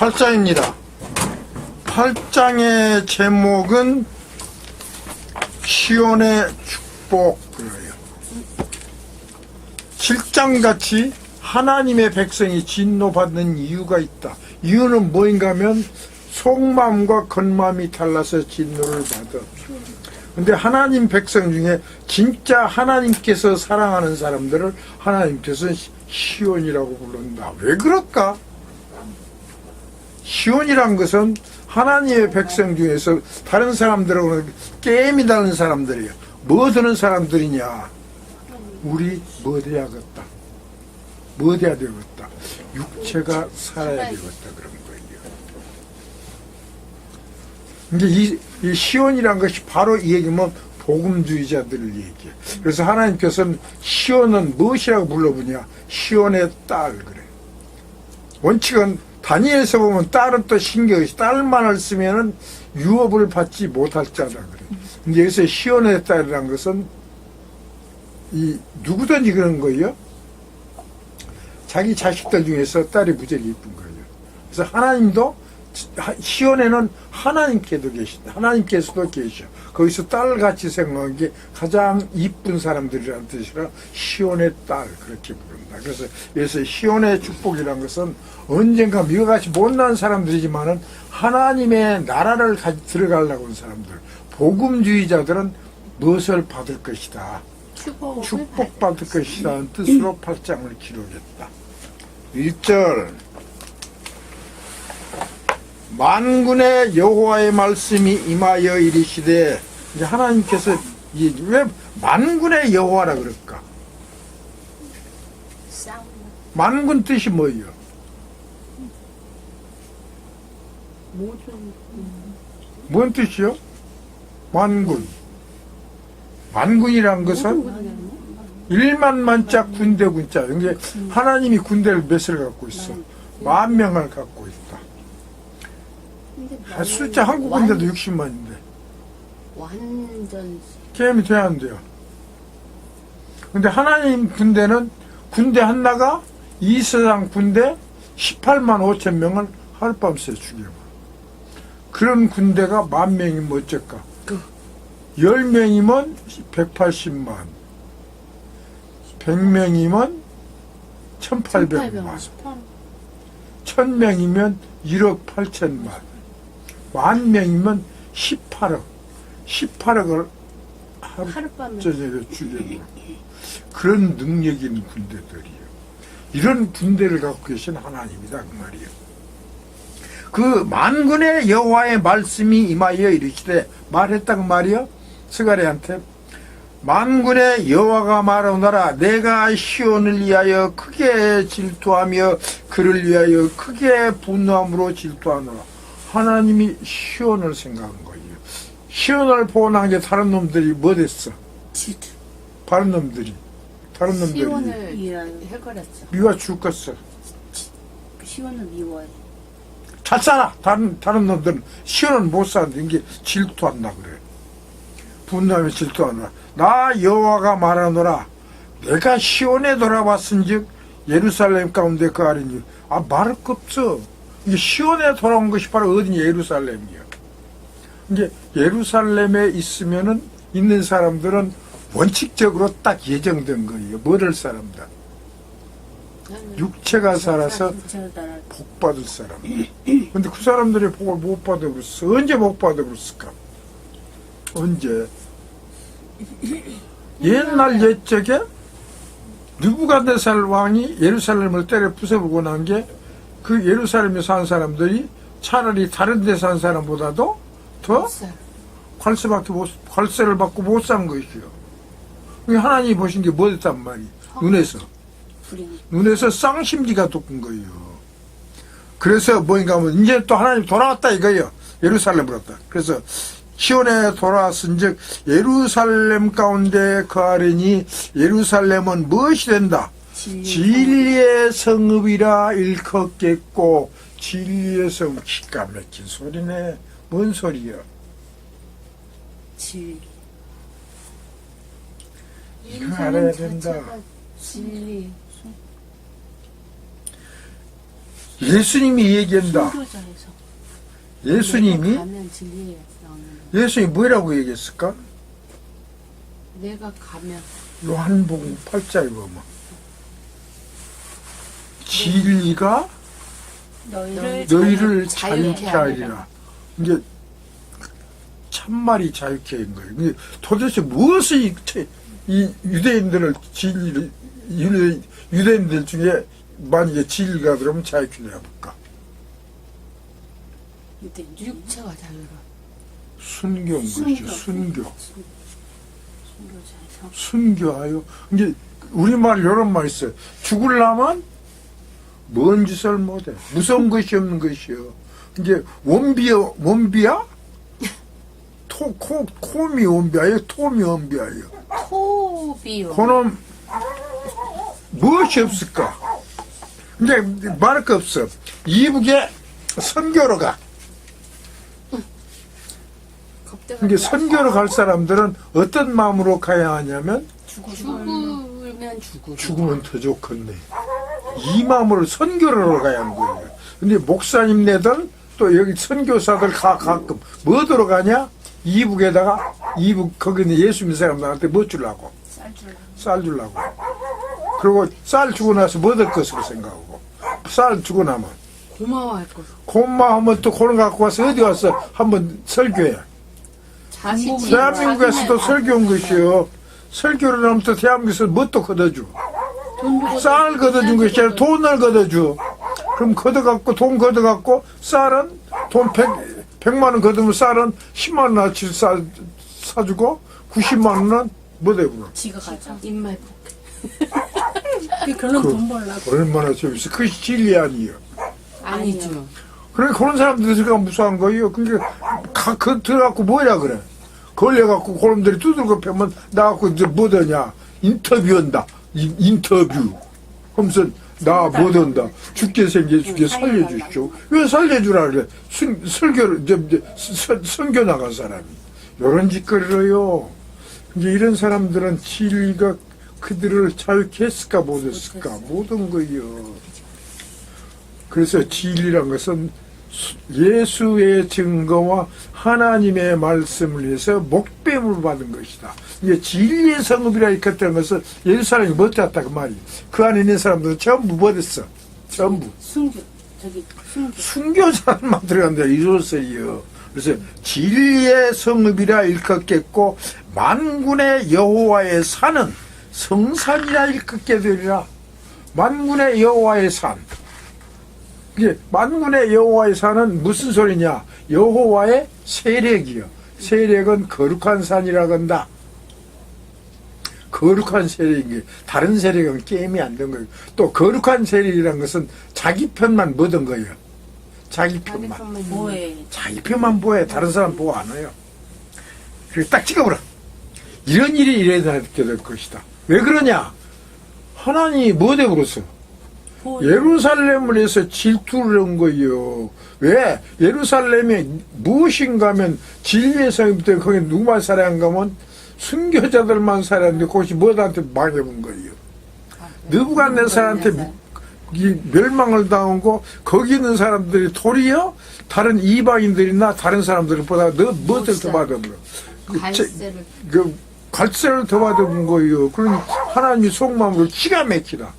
8장입니다. 8장의 제목은 시온의 축복이에요. 7장같이 하나님의 백성이 진노받는 이유가 있다. 이유는 뭐인가 하면 속마음과 겉마음이 달라서 진노를 받아. 근데 하나님 백성 중에 진짜 하나님께서 사랑하는 사람들을 하나님께서 시온이라고 부른다. 왜 그럴까? 시온이란 것은 하나님의 백성 중에서 다른 사람들하고는 게임이 다른 사람들이에요. 뭐 드는 사람들이냐? 우리 뭐 돼야겠다. 뭐 돼야 되겠다. 육체가 살아야 되겠다. 그런 거예요. 근데 이 시온이란 것이 바로 이 얘기면 복음주의자들을 얘기해. 그래서 하나님께서는 시온은 무엇이라고 불러보냐? 시온의 딸 그래. 원칙은 다니엘서 보면 딸은 또 신경이 딸만을 쓰면은 유업을 받지 못할 자다 그래. 근데 여기서 시온의 딸이란 것은 이 누구든지 그런 거예요. 자기 자식들 중에서 딸이 무지하게 이쁜 거예요. 그래서 하나님도 시온에는 하나님께도 계신다. 하나님께서도 계셔. 거기서 딸같이 생각한 게 가장 이쁜 사람들이라는 뜻이라 시온의 딸 그렇게 부른다. 그래서 여기서 시온의 축복이라는 것은 언젠가 미와 같이 못난 사람들이지만은 하나님의 나라를 들어가려고 하는 사람들, 복음주의자들은 무엇을 받을 것이다. 축복받을 것이라는 뜻으로 8장을 기록했다. 1절 만군의 여호와의 말씀이 임하여 이르시되, 이제 하나님께서 왜 만군의 여호와라 그럴까? 만군 뜻이 뭐예요? 뭔 뜻이요? 만군. 만군이란 것은 1만만자 군대 군자. 이게 하나님이 군대를 몇을 갖고 있어? 10,000명을 갖고 있다. 숫자 한국 군대도 60만인데. 완전 게임이 돼야 안 돼요. 근데 하나님 군대는 군대 하나가 이 세상 군대 18만 5천 명을 하룻밤새 죽여버려. 그런 군대가 10,000명이면 어쩔까? 10명이면 180만, 100명이면 1,800만, 1,000명이면 1억 8천만, 10,000명이면 18억, 18억을 하룻밤에 죽여버려. 그런 능력 있는 군대들이에요. 이런 군대를 갖고 계신 하나님이다 그 말이에요. 그 만군의 여호와의 말씀이 임하여 이르시되, 말했다 그 말이요. 스가랴한테 만군의 여호와가 말하노라. 내가 시온을 위하여 크게 질투하며 그를 위하여 크게 분노함으로 질투하노라. 하나님이 시온을 생각한 거예요. 시온을 보호한 게 다른 놈들이 뭐 됐어? 질투. 다른 놈들이 시온을 해거렸어. 미워 죽겠어. 시온을 미워해. 잘 살아. 다른 놈들은 시온은 못 사는데 이게 질투한다 그래. 분노하며 질투하노라. 나 여호와가 말하노라. 내가 시온에 돌아왔은즉 예루살렘 가운데 그 아래니. 말할 거 없어. 이게 시온에 돌아온 것이 바로 어디냐? 예루살렘이야. 이제 예루살렘에 있는 사람들은 원칙적으로 딱 예정된 거예요. 뭐를 사람들? 육체가 살아서 복 받을 사람. 근데 그 사람들이 복을 못 받아버렸어. 언제 못 받아버렸을까? 언제? 옛날 옛적에 느부갓네살 왕이 예루살렘을 때려 부숴보고 난 게 그 예루살렘에 산 사람들이 차라리 다른 데 산 사람보다도 더 관세를 받고 못 산 것이요. 하나님이 보신 게 뭐였단 말이에요? 눈에서 쌍심지가 돋군 거예요. 그래서 뭐인가 하면 이제 또 하나님 돌아왔다 이거예요. 예루살렘으로 왔다. 그래서 시온에 돌아왔은즉 예루살렘 가운데 거하리니 예루살렘은 무엇이 된다? 진리의 성읍이라 일컫겠고. 진리의 성읍. 기가 막힌 소리네. 뭔 소리야? 진리. 이거 알아야 된다. 진리. 예수님이 얘기한다. 순교자에서. 예수님이 내가 가면 진리에 나오는 거. 예수님이 뭐라고 얘기했을까? 내가 가면 요한복음 8장에 보면 진리가 너희를 자유케 하리라. 이게 참말이 자유케 한 거예요. 이게 도대체 무엇이 이 유대인들을 진리를 유대인들 중에 만약에 진리가 그러면 자유케 해볼까? 육체가 자유로워. 순교인 것이죠. 순교. 순교자에서. 순교하여. 이게 우리말 이런 말 있어요. 죽으려면 뭔 짓을 못해. 무서운 것이 없는 것이요. 이제 원비야? 콤이 원비야요? 톰이 원비야요? 토비요. 그놈 무엇이 없을까? 이제 말할 거 없어. 이북에 선교로 가. 이게 선교로 갈 사람들은 어떤 마음으로 가야 하냐면 죽으면 더 좋겠네. 이 마음으로 선교로 가야 하는 거예요. 근데 목사님네들 또 여기 선교사들 가끔 뭐하러 가냐? 이북에다가 이북 거기는 예수 믿는 사람들한테 뭐 주려고? 쌀 주려고. 그리고 쌀 주고 나서 뭐 될 것으로 생각하고 쌀 주고 나면 고마워할 것. 고마우면 또 그걸 갖고 와서 어디 가서 한번 설교해. 대한민국에서도 설교 온 것이요. 설교를 하면 또 대한민국에서 뭣도 걷어줘. 쌀 걷어준 것이 아니라 돈을 걷어줘. 그럼 걷어갖고 돈 걷어갖고 쌀은 돈 100만 원 걷으면 쌀은 10만 원어치 쌀 사주고 90만 원은 뭐 되구나. 지가 가자. 입말 폭. 그런 돈 벌라고. 얼마나 재밌어. 그것이 진리 아니에요. 아니죠. 그래 그런 사람들이 들어가 무서운 거예요. 그러니까 그 들어갖고 뭐야 그래. 걸려갖고 그놈들이 두들겨 패면 나갖고 이제 뭐더냐 인터뷰한다. 인터뷰 하면서 나 뭐던다. 죽게 생겨 죽게 살려주시오. 왜 살려주라 그래. 설교를 선교 나간 사람이 이런 짓거리로요. 이제 이런 사람들은 진리가 그들을 자유케 했을까 못했을까 모든 거예요. 그래서 진리란 것은 예수의 증거와 하나님의 말씀을 해서 목배임을 받은 것이다. 이게 진리의 성읍이라 일컫던 것은 예루살렘이 못했다 그 말이. 그 안에 있는 사람들은 전부 못했어. 전부. 순교자만 들어간다 이소설이요. 그래서 진리의 성읍이라 일컫겠고 만군의 여호와의 산은 성산이라 일컫게 되리라. 만군의 여호와의 산. 이게 만군의 여호와의 산은 무슨 소리냐? 여호와의 세력이요. 세력은 거룩한 산이라고 한다. 거룩한 세력이 다른 세력은 게임이 안 된 거예요. 또 거룩한 세력이라는 것은 자기 편만 보던 거예요. 자기 편만. 자기 편만 보여. 다른 사람 보호 안 해요. 그래서 딱 찍어버려. 이런 일이 일어나게 될 것이다. 왜 그러냐? 하나님이 뭐 되버렸어? 예루살렘을 해서 질투를 한 거예요. 왜? 예루살렘에 무엇인가 하면 진리의 성읍때 거기 누구만 살아야 가면 순교자들만 살았는데 그것이 뭐한테 망해본 거예요. 느부갓네살한테 멸망을 당하고 거기 있는 사람들이 도리어 다른 이방인들이나 다른 사람들보다 뭐들 더 받아버려. 갈세를 더 받아본 거예요. 그러니 하나님이 속마음으로 기가 막히다.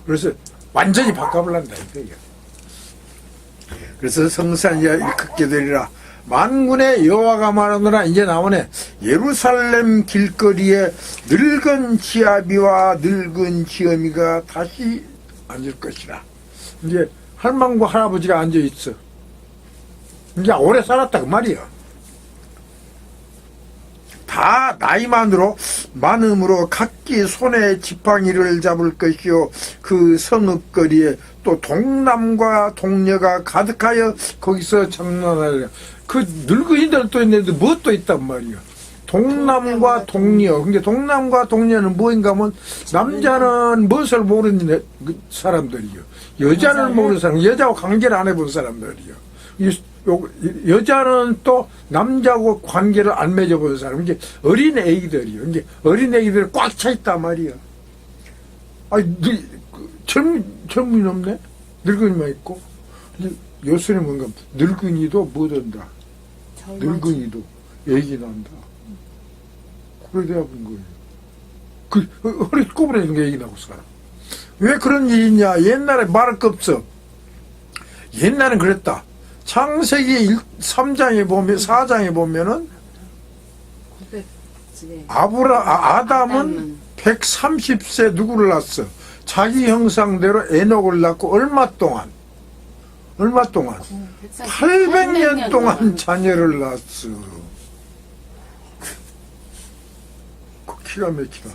그래서 완전히 바꿔버린다 이거예요. 그래서 성산이야 일컫게 되리라. 만군의 여호와가 말하노라. 이제 나오네. 예루살렘 길거리에 늙은 지아비와 늙은 지엄이가 다시 앉을 것이라. 이제 할망과 할아버지가 앉아 있어. 이제 오래 살았다 그 말이야. 다 나이만으로 많음으로 각기 손에 지팡이를 잡을 것이요 그 성읍거리에 또 동남과 동녀가 가득하여 거기서 장난하려. 그 늙은이들도 있는데 무엇도 있단 말이야. 동남과 동녀. 근데 동남과 동녀는 뭐인가 하면 남자는 무엇을 모르는 사람들이요. 여자는 모르는 사람, 여자하고 관계를 안 해본 사람들이요. 여자는 또 남자하고 관계를 안 맺어본 사람. 이게 어린 애기들이요. 이게 어린 애기들이 꽉 차 있단 말이야. 아니, 젊은이 없네? 늙은이만 있고. 요새는 뭔가 늙은이도 못 한다. 늙은이도 애기 난다. 그래 돼야 본 거예요. 허리 꼬부라지는 게 애기 나고 살아. 왜 그런 일이 있냐? 옛날에 말할 거 없어. 옛날엔 그랬다. 창세기 3장에 보면, 4장에 보면은, 아담은 130세 누구를 낳았어? 자기 형상대로 에녹을 낳고 얼마 동안? 800년 동안 자녀를 낳았어. 기가 막히다.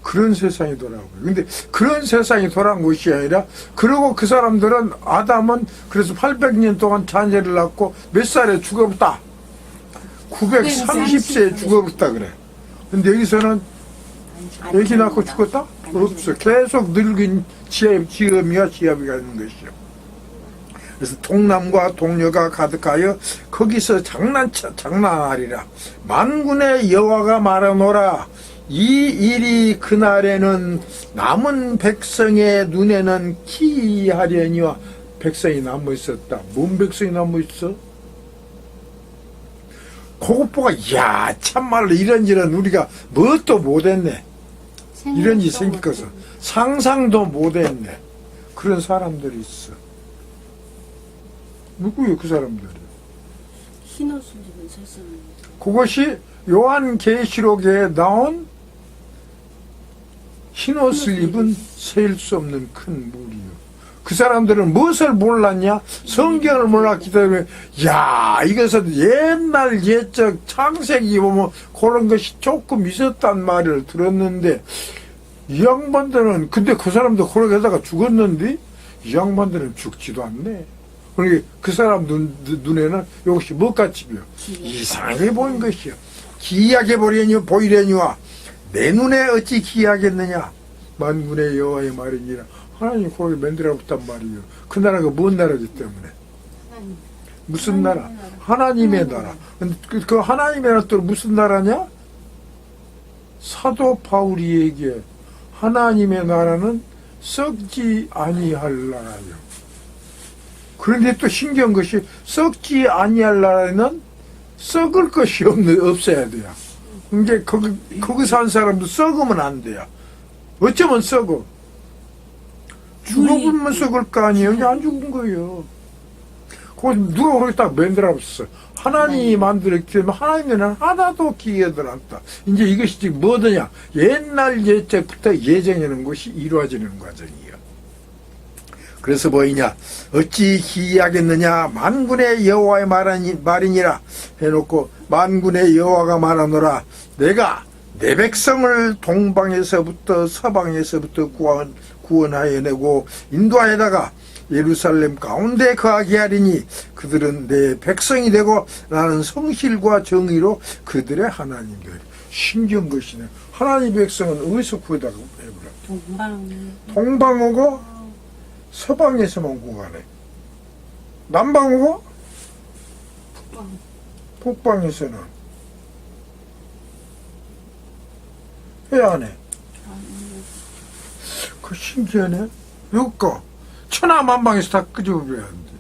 그런 세상이 돌아오고. 근데 그런 세상이 돌아온 것이 아니라, 그리고 그 사람들은, 아담은 그래서 800년 동안 자녀를 낳고 몇 살에 죽어버렸다? 930세에 죽어버렸다 그래. 근데 여기서는 애기 낳고 죽었다? 없어. 계속 늙은 지엄이와 지압이가 있는 것이요. 그래서 동남과 동녀가 가득하여 거기서 장난하리라. 만군의 여호와가 말하노라. 이 일이 그날에는 남은 백성의 눈에는 기이하려니와. 백성이 남아 있었다. 뭔 백성이 남아 있어? 그것 보고 야 참말로 이런저런 우리가 뭣도 못했네. 이런 일이 생길 것은 상상도 못했네. 그런 사람들이 있어. 누구요 그 사람들이? 흰 옷을 입은 세상. 그것이 요한계시록에 나온 흰옷을 입은 셀 수 없는 큰 무리요. 그 사람들은 무엇을 몰랐냐? 성경을 몰랐기 때문에 야 이것은 옛날 옛적 창세기 보면 그런 것이 조금 있었단 말을 들었는데 이 양반들은 근데 그 사람도 그렇게 하다가 죽었는데 이 양반들은 죽지도 않네. 그러니까 그 사람 눈에는 이것이 뭐같이 보여? 이상하게 보인 것이요. 기이하게 보이려니와 내 눈에 어찌 기이하겠느냐? 만군의 여호와의 말이니라. 하나님 거기 만들어봤단 말이에요. 그 나라가 뭔 나라기 때문에? 무슨 나라? 하나님의 나라. 그 하나님의 나라 또 무슨 나라냐? 사도 바울이 얘기해. 하나님의 나라는 썩지 아니할 나라요. 그런데 또 신기한 것이 썩지 아니할 나라에는 썩을 것이 없어야 돼요. 근데 거기 산 사람도 썩으면 안 돼요. 어쩌면 썩어. 죽어보면 썩을 거 아니에요. 이제 안 죽은 거예요. 거기 누가 거기 딱 만들어봤어. 하나님이 만들었기 때문에 하나님은 하나도 기회들 않다. 이제 이것이 지금 뭐더냐? 옛날 옛적부터 예정하는 것이 이루어지는 과정이에요. 그래서 뭐이냐? 어찌 기이하겠느냐? 만군의 여호와의 말이니라 해놓고 만군의 여호와가 말하노라. 내가 내 백성을 동방에서부터 서방에서부터 구원하여 내고 인도하여다가 예루살렘 가운데 거하게 하리니 그들은 내 백성이 되고 나는 성실과 정의로 그들의 하나님 되리. 신기한 것이네. 하나님 백성은 어디서 구하다가 해보라. 동방 오고 서방에서만 구하네. 남방 오고 북방에서는 해야 하네. 그 신기하네. 여기가 천하만방에서 다 끄집어버려야 하는데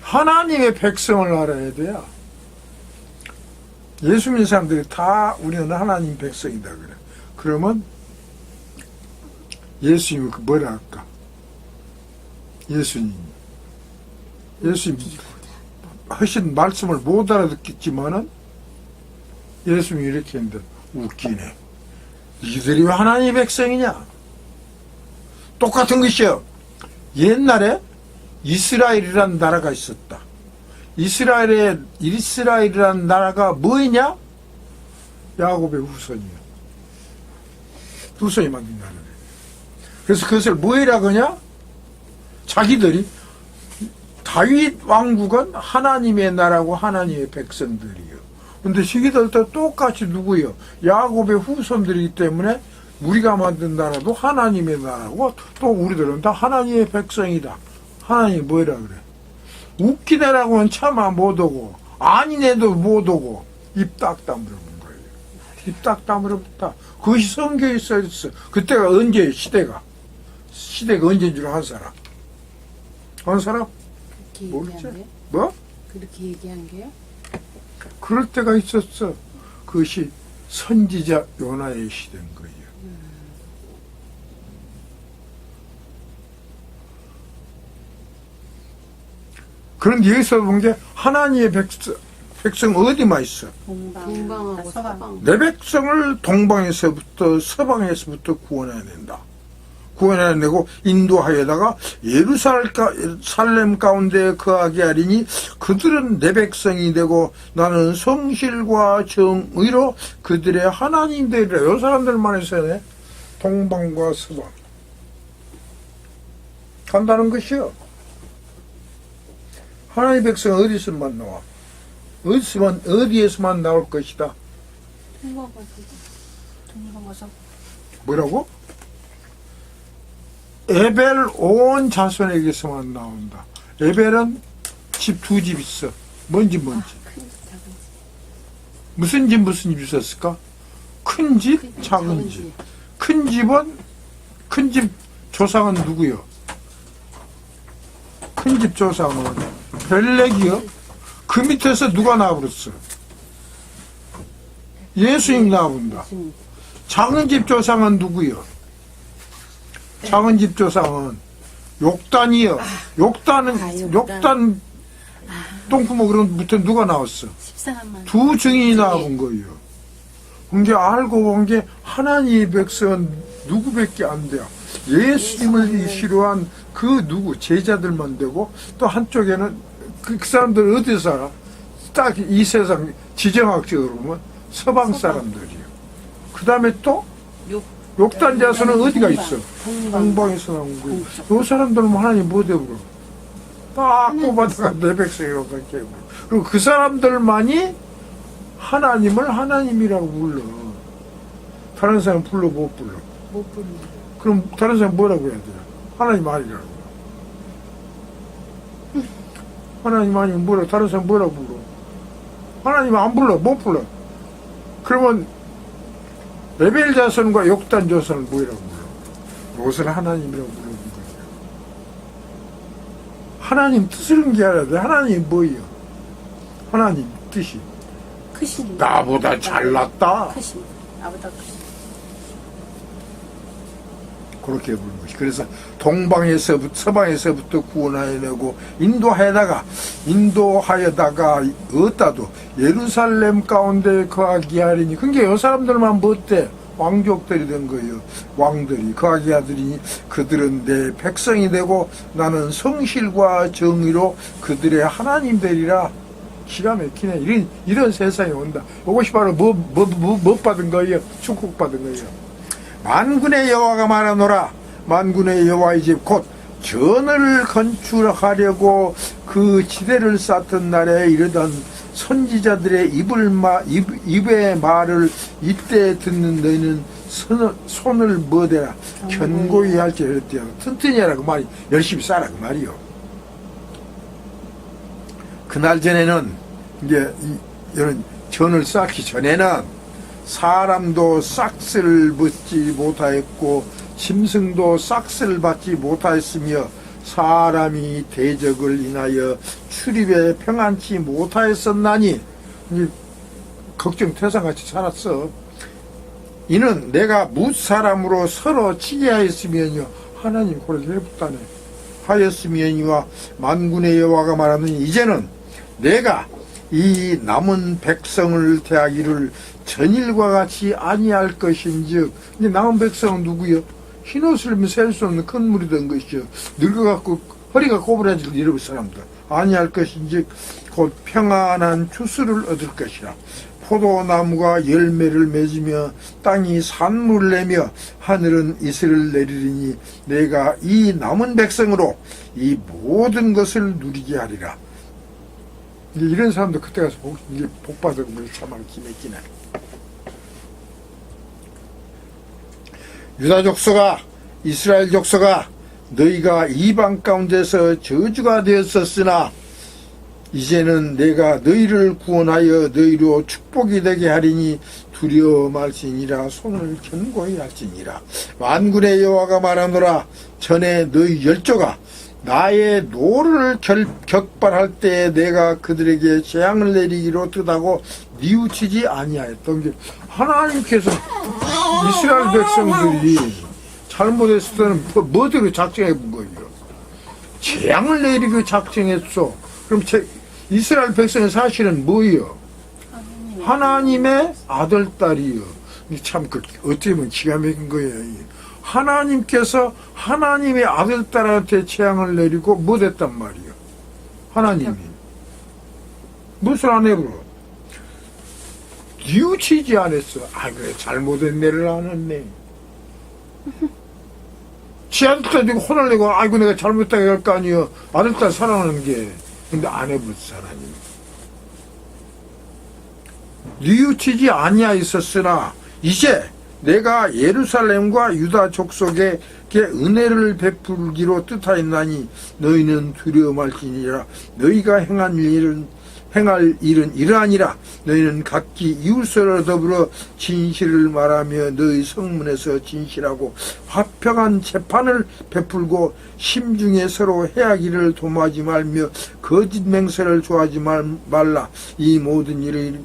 하나님의 백성을 알아야 돼요. 예수 믿는 사람들이 다 우리는 하나님 백성이다 그래. 그러면 예수님이 뭐라 할까? 예수님 하신 말씀을 못 알아듣겠지만은 예수님이 이렇게 했는데 웃기네. 이들이 왜 하나님의 백성이냐? 똑같은 것이요. 옛날에 이스라엘이라는 나라가 있었다. 이스라엘이라는 나라가 뭐이냐? 야곱의 후손이요. 후손이 만든 나라래. 그래서 그것을 뭐이라고 하냐? 자기들이 다윗 왕국은 하나님의 나라고 하나님의 백성들이요. 근데 시기들도 똑같이 누구요? 야곱의 후손들이기 때문에 우리가 만든 나라도 하나님의 나라고 또 우리들은 다 하나님의 백성이다. 하나님이 뭐라 그래? 웃기네라고는 차마 못 오고 아니네도 못 오고 입 딱 다물어 본 거예요. 입 딱 다물어 봤다. 그것이 성경에 써있어. 그때가 언제예요? 시대가 언제인 줄 아는 사람? 어느 사람? 그렇게 모르지? 얘기한 게요? 뭐? 그렇게 얘기한 게요? 그럴 때가 있었어. 그것이 선지자 요나의 시대인 거예요. 그런데 여기서 본 게 하나님의 백성 어디만 있어? 동방하고 서방. 내 백성을 동방에서부터 서방에서부터 구원해야 된다. 구원해야 되고 인도하여다가 예루살렘 가운데 거하게 하리니 그들은 내 백성이 되고 나는 성실과 정의로 그들의 하나님 되리라. 요 사람들만 해서네. 동방과 서방 간다는 것이요. 하나님의 백성은 어디서만 나와? 어디에서만 나올 것이다. 동방하고 뭐라고? 에벨 온 자손에게서만 나온다. 에벨은 집 두 집 있어. 뭔지. 무슨 집 있었을까? 큰 집, 작은 집. 큰 집 조상은 누구요? 큰 집 조상은 벨렉이요. 그 밑에서 누가 나와버렸어? 예수님 나온다. 작은 집 조상은 누구요? 작은 집 조상은 욕단이요. 욕단 똥구멍으로부터 누가 나왔어? 14만만. 두 증인이 나온 거예요. 근데 알고 본 게 하나님의 백성은 누구밖에 안 돼요. 예수님을 싫어한 그 누구 제자들만 되고 또 한쪽에는 그 사람들 어디서 살아? 딱 이 세상 지정학적으로 보면 서방 사람들이요. 그 다음에 또 욕단 자손은 어디가 있어? 동방에서 나온 거예요. 이 사람들은 하나님 못 해버려. 딱 뽑아다가 내 백성이라고 그렇게 해버려. 그리고 그 사람들만이 하나님을 하나님이라고 불러. 다른 사람 불러 못 불러. 못 부른다. 그럼 다른 사람 뭐라고 해야 돼요? 하나님 아니라고. 하나님 아니면 뭐라 다른 사람 뭐라고 불러? 하나님 안 불러 못 불러. 그러면 레벨 자손과 욕단 자손을 뭐라고 불러? 이것을 하나님이라고 부르는 거예요. 하나님 뜻을 게 알아야 돼. 하나님 뭐예요? 하나님 뜻이 크신. 나보다 잘났다. 크신. 나보다 크신. 그렇게 부르는 것이. 그래서 동방에서부터 서방에서부터 구원하여내고 인도하여다가 어디다도 예루살렘 가운데 거하게 하리니. 그러니까 이 사람들만 못돼. 왕족들이 된 거예요. 왕들이 거하게 하더니 그들은 내 백성이 되고 나는 성실과 정의로 그들의 하나님 되리라. 기가 막히네. 이런 세상이 온다. 이것이 바로 뭐 받은 거예요? 축복받은 거예요. 만군의 여호와가 말하노라. 만군의 여호와의 집 곧 전을 건축하려고 그 지대를 쌓던 날에 이르던 선지자들의 입의 말을 이때 듣는 너희는 손을 뭐대라 견고히 할지 이랬대요. 튼튼히 하라 그 말이. 열심히 싸라 그 말이요. 그날 전에는 이제 이런 전을 쌓기 전에는 사람도 싹스를 벗지 못하였고 짐승도 싹스를 받지 못하였으며 사람이 대적을 인하여 출입에 평안치 못하였었나니 걱정 태산같이 살았어. 이는 내가 뭇사람으로 서로 치게 하였으면요. 하나님 그렇게 해봤다네. 하였으면이와 만군의 여호와가 말하느니 이제는 내가 이 남은 백성을 대하기를 전일과 같이 아니할 것인즉. 이제 남은 백성은 누구요? 흰옷을 입으면 셀 수 없는 큰 물이 된 것이죠. 늙어갖고 허리가 꼬부라지고 이럴 사람들 아니할 것인즉 곧 평안한 추수를 얻을 것이라. 포도나무가 열매를 맺으며 땅이 산물을 내며 하늘은 이슬을 내리리니 내가 이 남은 백성으로 이 모든 것을 누리게 하리라. 이런 사람도 그때 가서 복 받은 거 참말 기맥기네. 유다 족속아, 이스라엘 족속아, 너희가 이방 가운데서 저주가 되었었으나 이제는 내가 너희를 구원하여 너희로 축복이 되게 하리니 두려워 말지니라. 손을 견고히 할지니라. 만군의 여호와가 말하노라. 전에 너희 열조가 나의 노를 격발할 때에 내가 그들에게 재앙을 내리기로 뜻하고 뉘우치지 아니하였던 게 하나님께서 이스라엘 백성들이 잘못했을 때는 뭐대로 작정해 본 거예요. 재앙을 내리고 작정했어. 그럼 이스라엘 백성의 사실은 뭐예요? 하나님의 아들, 딸이요. 참, 어떻게 보면 기가 막힌 거예요. 하나님께서 하나님의 아들, 딸한테 재앙을 내리고 뭐 됐단 말이에요? 하나님이. 무슨 안 해버려? 뉘우치지 않았어. 아, 그래, 잘못된 내를 안 했네. 지 아들, 딸 혼을 내고, 아이고, 내가 잘못했다고 할 거 아니에요. 아들, 딸 사랑하는 게. 근데 안 해버렸어, 하나님. 뉘우치지 아니하였으나 이제 내가 예루살렘과 유다 족속에게 은혜를 베풀기로 뜻하였나니 너희는 두려워 말지니라. 너희가 행할 일은 이러하니라. 너희는 각기 이웃으로 더불어 진실을 말하며 너희 성문에서 진실하고 화평한 재판을 베풀고 심중에 서로 해하기를 도모하지 말며 거짓 맹세를 좋아하지 말라. 이 모든 일을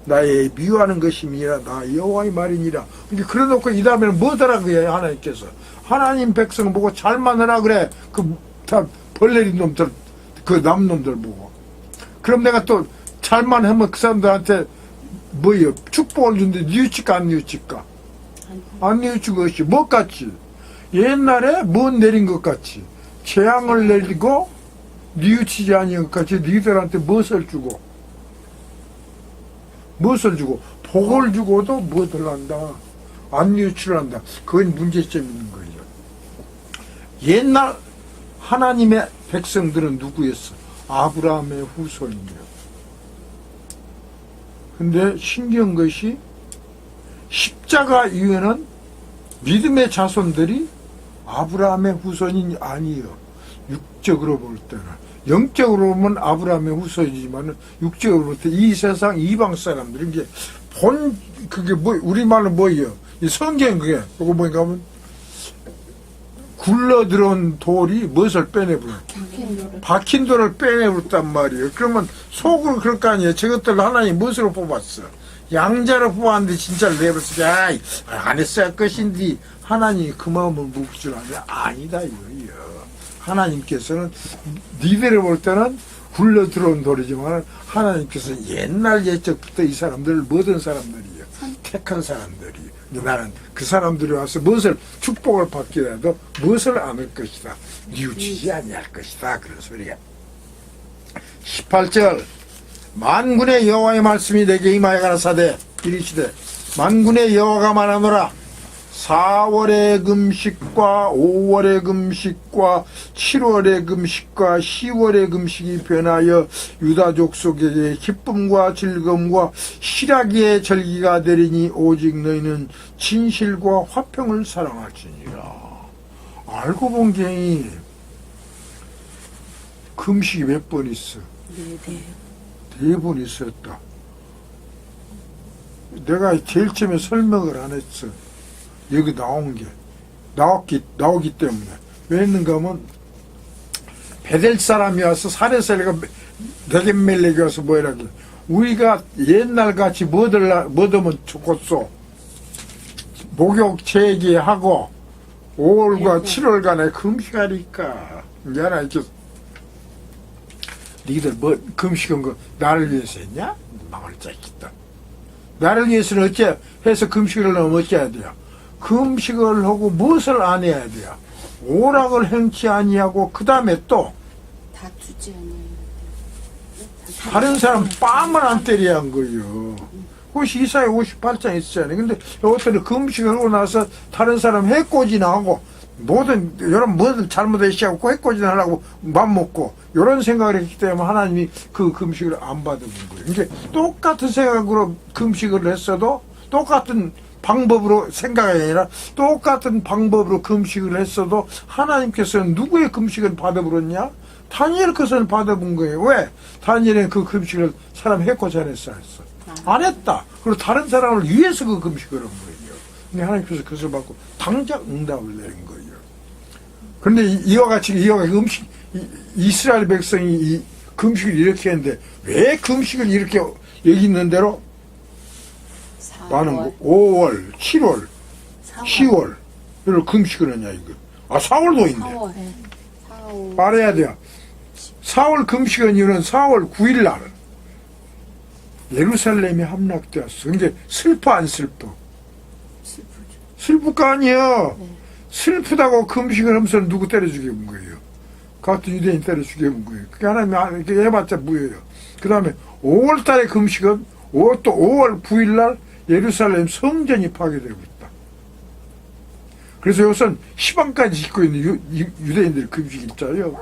나의 미워하는 것임이라. 나 여호와의 말이니라. 그래 놓고 이 다음에는 뭐더라 그래요? 하나님께서 하나님 백성 보고 잘만 하라 그래. 그 다 벌레린 놈들, 그 남놈들 보고. 그럼 내가 또 잘만 하면 그 사람들한테 뭐예요? 축복을 주는데 뉘우칠까 안 뉘우칠까? 안 뉘우친 것이 뭐 같지? 옛날에 뭐 내린 것 같이 재앙을 내리고 뉘우치지 아니한 것 같이 너희들한테 무엇을 주고 복을 주고도 뭐들 한다. 안 뉘우치를 한다. 그건 문제점이 있는 거예요. 옛날 하나님의 백성들은 누구였어? 아브라함의 후손이에요. 근데 신기한 것이 십자가 이후에는 믿음의 자손들이 아브라함의 후손이 아니에요. 육적으로 볼 때는. 영적으로 보면 아브라함의 후손이지만 육적으로 볼 때 이 세상 이방 사람들 이게 그게 뭐 우리말로 뭐예요? 이 성경 그게 그거 뭐인가 하면 굴러 들어온 돌이 무엇을 빼내버려? 박힌 돌을 빼내버렸단 말이에요. 그러면 속으로 그럴 거 아니에요. 저것들 하나님 무엇으로 뽑았어? 양자로 뽑았는데 진짜를 내버렸어. 안 했어야 할 것인데 하나님이 그 마음을 묵을 줄 아냐? 아니다 이거예요. 하나님께서는 니들을 볼 때는 굴러 들어온 돌이지만 하나님께서 옛날 옛적부터 이 사람들을 뭐든 사람들이에요. 택한 사람들이. 나는 그 사람들이 와서 무엇을 축복을 받기라도 무엇을 안을 것이다. 뉘우치지 아니할 것이다. 그런 소리가. 18절 만군의 여호와의 말씀이 내게 임하여 가라사대 이르시되 만군의 여호와가 말하노라. 4월의 금식과 5월의 금식과 7월의 금식과 10월의 금식이 변하여 유다 족속에게 기쁨과 즐거움과 희락의 절기가 되리니 오직 너희는 진실과 화평을 사랑할지니라. 알고 본 게 금식이 몇 번 있어? 네 번 있었다. 내가 제일 처음에 설명을 안 했어. 여기 나오기 때문에. 왜 했는가 하면, 베델 사람이 와서 사레셀가 내게 멜레기 와서 뭐라고. 우리가 옛날 같이 뭐더면 좋겠소. 목욕 제기하고, 5월과 7월간에 금식하니까. 이제 하나 이렇게, 니들 뭐, 금식한 거 나를 위해서 했냐? 망할 자식이다. 나를 위해서는 어째 해서 금식을 하면 어째야 돼요? 금식을 하고 무엇을 안 해야 돼요? 오락을 행치 아니하고 그 다음에 또 다투지 않아요. 다른 사람 뺨을 안 때려야 한 거예요. 그것이 이사야 58장 있었잖아요. 근데 이것들은 금식을 하고 나서 다른 사람 해코지나 하고 여러분 뭐든 잘못을 시하고 해코지나 하려고 맘먹고 이런 생각을 했기 때문에 하나님이 그 금식을 안 받은 거예요. 이게 똑같은 생각으로 금식을 했어도 똑같은 방법으로 생각이 아니라 똑같은 방법으로 금식을 했어도 하나님께서는 누구의 금식을 받아버렸냐? 다니엘 것을 받아본 거예요. 왜? 다니엘은 그 금식을 사람 해코지 안 했어? 안 했다. 그리고 다른 사람을 위해서 그 금식을 한 거예요. 근데 하나님께서 그것을 받고 당장 응답을 내린 거예요. 그런데 이와 같이 이스라엘 백성이 이 금식을 이렇게 했는데 왜 금식을 이렇게 여기 있는 대로 나는 5월, 7월, 10월 이걸 금식을 하냐 이거. 아 4월도 있네. 4월. 네. 4월. 말해야 돼요. 4월 금식한 이유는 4월 9일 날 예루살렘이 함락되었어. 근데 슬퍼 안 슬퍼? 슬프죠. 슬플 거 아니에요. 네. 슬프다고 금식을 하면서 누구 때려 죽여본 거예요. 같은 유대인 때려 죽여본 거예요. 그게 하나님 이렇게 해봤자 무효예요. 그 다음에 5월 달에 금식은 또 5월 9일 날 예루살렘 성전이 파괴되고 있다. 그래서 요선 시방까지 짓고 있는 유대인들이 금식 일자요.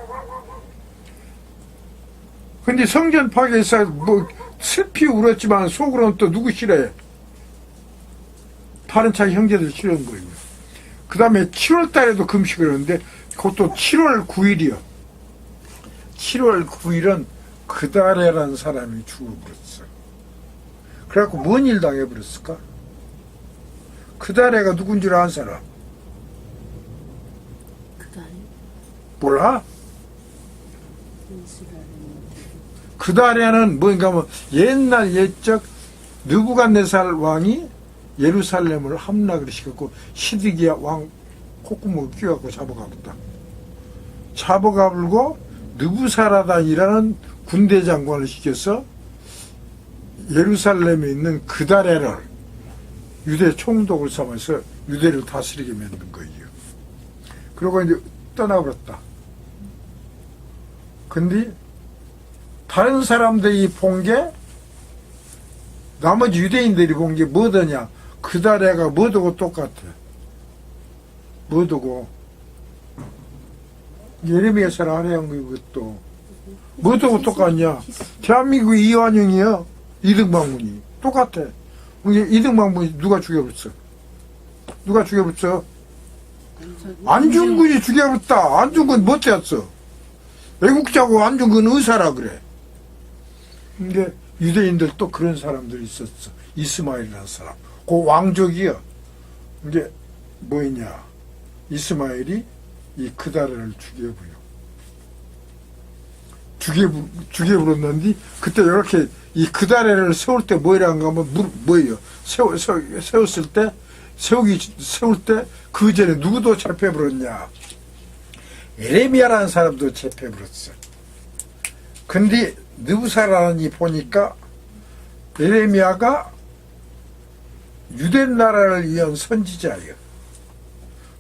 근데 성전 파괴해서 뭐 슬피 울었지만 속으로는 또 누구 싫어해? 다른 자기 형제들 싫어한 거예요. 그 다음에 7월 달에도 금식을 하는데 그것도 7월 9일이요. 7월 9일은 그다레라는 사람이 죽어버렸어. 그래갖고 뭔 일 당해버렸을까? 그다레가 누군 줄 아는 사람? 그다음에 몰라? 이스라엘. 그다레는 뭔가 뭐 옛날 옛적 느부갓네살 왕이 예루살렘을 함락을 시켰고 시드기야 왕 콧구멍을 끼워갖고 잡아가버렸다. 잡아가불고 느부사라단이라는 군대 장관을 시켜서 예루살렘에 있는 그다레를 유대 총독을 삼아서 유대를 다스리게 만든 거예요. 그러고 이제 떠나버렸다. 근데 다른 사람들이 본 게 나머지 유대인들이 본 게 뭐더냐? 그다레가 뭐더고 똑같아. 뭐더고 예레미야서를 안해한 거 이것도 뭐더고 똑같냐? 대한민국 이완용이야. 이등방문이 똑같아. 이등방문이 누가 죽여버렸어? 누가 죽여버렸어? 안중근이 죽여버렸다. 안중근 뭐 때였어? 애국자고 안중근 의사라 그래. 근데 유대인들 또 그런 사람들이 있었어. 이스마엘이라는 사람. 그 왕족이요. 이게 뭐였냐? 이스마엘이 이 그다레를 죽여버렸는데 그때 이렇게 이 그다레를 세울 때 뭐라는 하면 뭐예요? 세웠을 때 세울 때 그 전에 누구도 잡혀버렸냐? 예레미야라는 사람도 잡혀버렸어. 근데 느부사라니 보니까 예레미야가 유대 나라를 위한 선지자예요.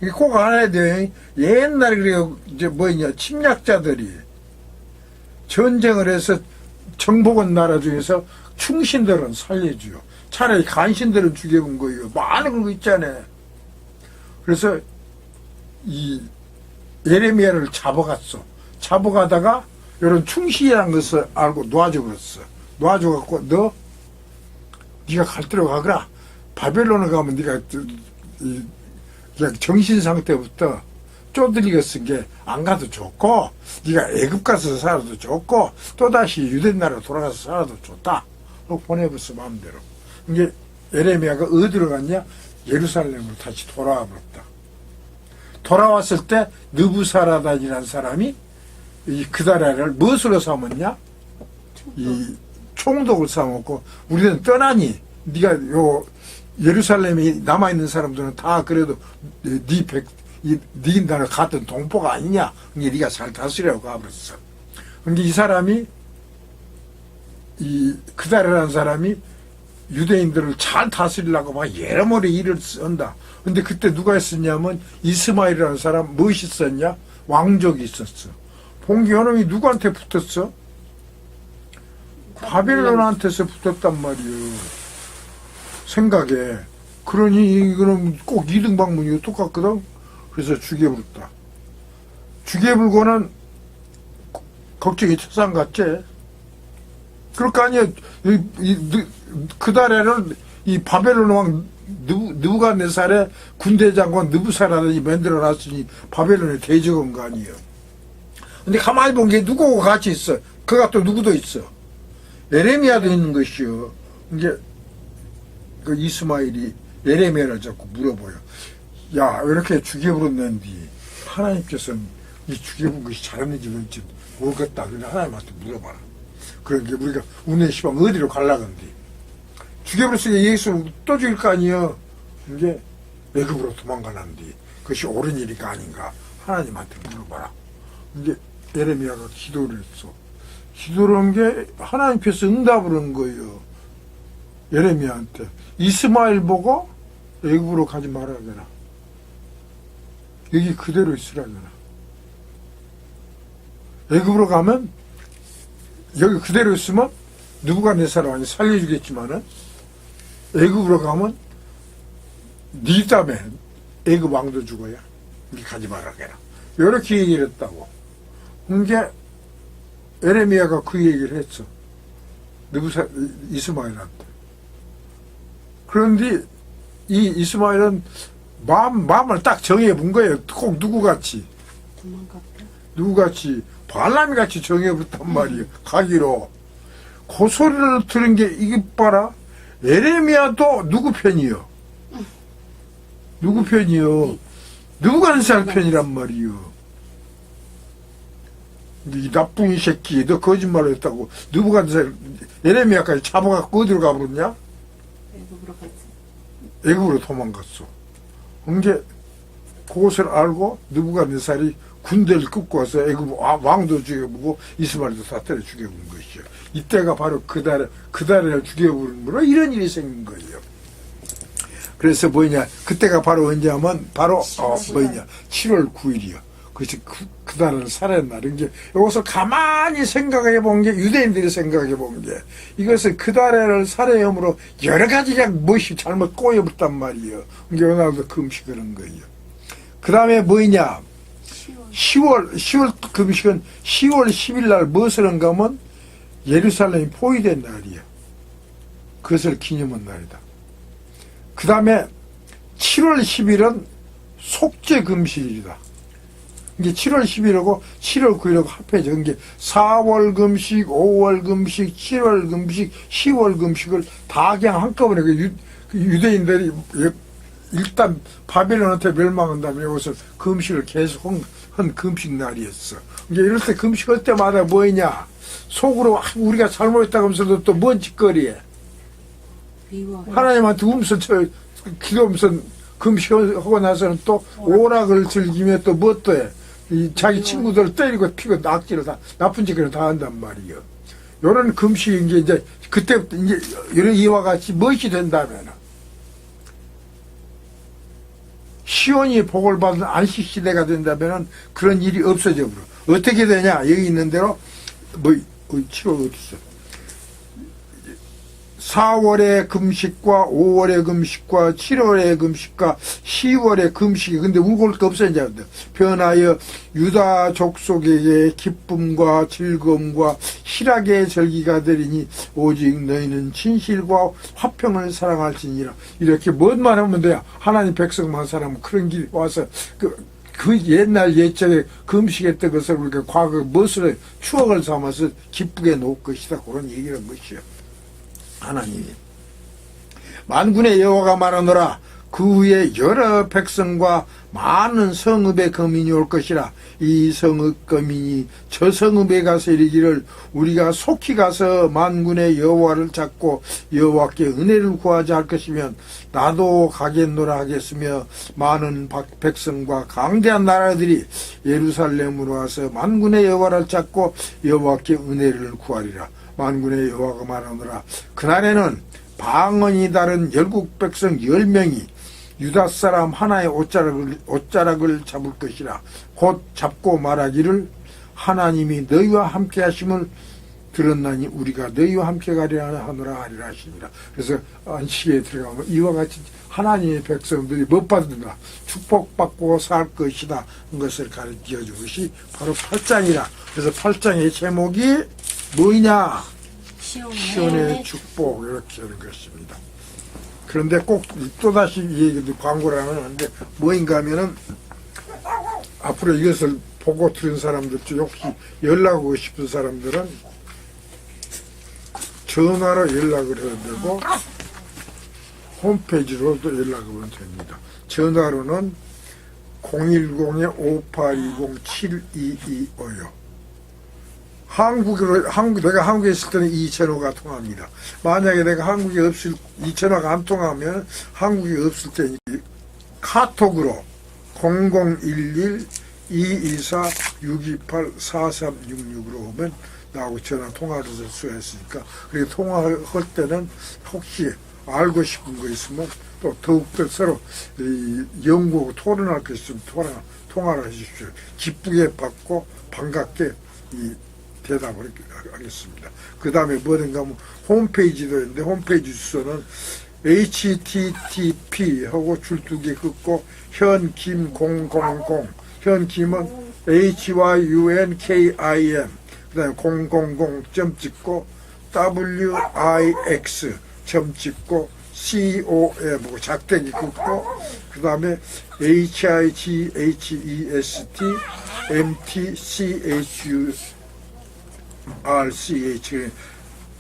이게 꼭 알아야 돼요. 옛날에 그래요. 이제 뭐냐 침략자들이 전쟁을 해서 정복한 나라 중에서 충신들은 살려줘요. 차라리 간신들은 죽여본 거예요. 많은 거 있잖아요. 그래서 이 예레미야를 잡아갔어. 잡아가다가 이런 충신이라는 것을 알고 놔줘버렸어. 놔줘갖고 네가 갈 데로 가거라. 바벨론에 가면 네가 그냥 정신 상태부터 쪼들리게 쓴 게 안 가도 좋고 네가 애굽 가서 살아도 좋고 또다시 유대 나라로 돌아가서 살아도 좋다. 보내버렸어 마음대로. 이게 예레미야가 어디로 갔냐? 예루살렘으로 다시 돌아와 버렸다. 돌아왔을 때 느부사라단이라는 사람이 이 그다레를 무엇으로 삼았냐? 이 총독을 삼았고 우리는 떠나니 네가 요 예루살렘에 남아있는 사람들은 다 그래도 네 나라 같은 동포가 아니냐? 그게 네가 잘 다스리라고 가버렸어. 근데 이 사람이 이 그다레라는 사람이 유대인들을 잘 다스리려고 막 여러 머리 일을 쓴다. 근데 그때 누가 있었냐면 이스마엘이라는 사람 무엇이 있었냐? 왕족이 있었어. 본기 요놈이 누구한테 붙었어? 바벨론한테서 붙었단 말이에요. 생각에. 그러니 이거는 꼭 이등방문이고 똑같거든. 그래서 죽여버렸다. 죽여불고는 걱정이 태산 같지? 그럴 거 아니야. 그다레를 이 바벨론 왕 느부갓네살의 군대 장관 느부사라단이 만들어 놨으니 바벨론에 대적한 거 아니에요. 근데 가만히 본 게 누구하고 같이 있어. 그가 또 누구도 있어. 예레미야도 있는 것이요. 이제 그 이스마엘이 예레미야를 자꾸 물어보여. 야, 왜 이렇게 죽여버렸는지 하나님께서는 이 죽여본 것이 잘했는지 뭔지 모르겠다. 그런데 하나님한테 물어봐라. 그러니까 우리가 운의 시방 어디로 갈라건데 죽여버렸으니까 예수 또 죽일 거 아니여. 이게 애굽으로 도망가는데 그것이 옳은 일인가 아닌가 하나님한테 물어봐라. 이제 예레미야가 기도를 했어. 기도를 한 게 하나님께서 응답을 한 거예요. 예레미야한테 이스마엘 보고 애굽으로 가지 말아야되나. 여기 그대로 있으라잖아. 애굽으로 가면 여기 그대로 있으면 누가 내 사람을 살려주겠지만은 애굽으로 가면 네 땀에 애굽 왕도 죽어야 니 가지 말아야되나. 이렇게 얘기를 했다고. 그게 에레미야가 그 얘기를 했어. 이스마엘한테. 그런데 이 이스마엘은 마음을 딱 정해본 거예요. 꼭 누구같이. 도망갔다. 누구같이. 발람이같이 정해봤단 말이에요. 가기로. 그 소리를 들은 게 이게 봐라. 에레미야도 누구 편이요? 누구 편이요? 누구간살 편이란 말이요. 이 나쁜 새끼, 너 거짓말을 했다고. 누구간살 에레미야까지 잡아갖고 어디로 가버렸냐? 애굽으로 갔지. 애굽으로 도망갔어. 이제 그것을 알고 느부갓네살이 군대를 끌고 와서 애굽 왕도 죽여보고 이스마엘도 다 때려 죽여본 것이요. 이때가 바로 그 달에 죽여버림으로 이런 일이 생긴 거예요. 그래서 뭐냐, 그때가 바로 언제 하면 바로 7월 9일이요. 그것이 그 달을 살아낸 날. 이제 이것을 가만히 생각해 본 게, 유대인들이 생각해 본 게, 이것을 그 달을 살해함으로 여러 가지 그냥 무엇이 잘못 꼬여버렸단 말이에요. 이게 오늘도 금식을 한 거예요. 그 다음에 뭐냐, 10월 금식은 10월 10일 날 무엇을 한가 하면 예루살렘이 포위된 날이에요. 그것을 기념한 날이다. 그 다음에 7월 10일은 속죄 금식일이다. 이게 7월 10일하고 7월 9일하고 합해져. 이게 4월 금식, 5월 금식, 7월 금식, 10월 금식을 다 그냥 한꺼번에 유대인들이 일단 바벨론한테 멸망한 다음에 이것을 금식을 계속 한 금식 날이었어. 이제 이럴 때 금식할 때마다 뭐냐? 속으로 우리가 잘못했다고 하면서도 또 뭔 짓거리에 하나님한테 기도하면서 금식하고 나서는 또 오락을 즐기며 또 뭐 또 해. 자기 친구들 때리고 피고 낙지를 다, 나쁜 짓을 다 한단 말이에요. 요런 금식이 이제, 그때부터 이제, 이런 이와 같이 무엇이 된다면, 시온이 복을 받은 안식시대가 된다면 그런 일이 없어져 버려. 어떻게 되냐? 여기 있는 대로, 7월 어디 있어? 4월의 금식과 5월의 금식과 7월의 금식과 10월의 금식이 근데 울고올 게 없어 이제 변하여 유다 족속에게 기쁨과 즐거움과 희락의 절기가 되리니 오직 너희는 진실과 화평을 사랑할지니라. 이렇게 뭔 말 하면 돼요. 하나님 백성만 사랑하면 그런 길이 와서 그 옛날 옛적에 금식했던 것을 우리가 과거 무엇을 추억을 삼아서 기쁘게 놓을 것이다. 그런 얘기를 한 것이요. 하나님이 만군의 여호와가 말하노라. 그 후에 여러 백성과 많은 성읍의 거민이 올 것이라. 이 성읍 거민이 저 성읍에 가서 이르기를 우리가 속히 가서 만군의 여호와를 찾고 여호와께 은혜를 구하자 할 것이면 나도 가겠노라 하겠으며 많은 백성과 강대한 나라들이 예루살렘으로 와서 만군의 여호와를 찾고 여호와께 은혜를 구하리라. 만군의 여호와가 말하노라. 그날에는 방언이 다른 열국 백성 10명이 유다 사람 하나의 옷자락을 잡을 것이라. 곧 잡고 말하기를 하나님이 너희와 함께 하심을 들었나니 우리가 너희와 함께 가리라 하노라 하리라 하시니라. 그래서 안식에 들어가면 이와 같이 하나님의 백성들이 못 받는다. 축복받고 살 것이다. 이것을 가르쳐 준 것이 바로 8장이라. 그래서 8장의 제목이 뭐냐? 시온의 축복 이렇게 하는 것입니다. 그런데 꼭 또다시 이 얘기도 광고를 하는데 뭐인가 하면은 앞으로 이것을 보고 들은 사람들 중 혹시 연락하고 싶은 사람들은 전화로 연락을 해야 되고 홈페이지로도 연락하면 됩니다. 전화로는 010-5820-7225요. 내가 한국에 있을 때는 이 전화가 통합니다. 만약에 내가 이 전화가 안 통하면 한국에 없을 때 카톡으로 0011-224-628-4366으로 오면 나하고 전화 통화를 할 수가 있으니까, 그리고 통화할 때는 혹시 알고 싶은 거 있으면 또 더욱더 서로 연구하고 토론할 거 있으면 통화를 해주십시오. 기쁘게 받고 반갑게 대답을 하겠습니다. 그 다음에 뭐든가 하면 홈페이지도 있는데, 홈페이지 주소는 http 하고 줄 2개 긋고 현kim 000, 현김은 hyunkim, 그 다음에 000점 찍고 wix 점 찍고 com 작대기 긋고, 그 다음에 higest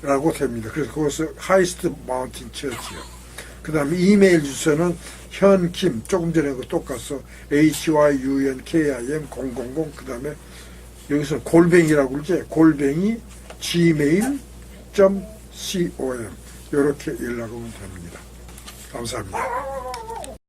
mtchurch라고 됩니다. 그래서 거기서 하이스트 마운틴 처치요. 그 다음에 이메일 주소는 현kim, 조금 전에 그 똑같소, hyunkim 000, 그 다음에 여기서 골뱅이라고 그러지, 골뱅이 gmail.com 이렇게 연락 오면 됩니다. 감사합니다.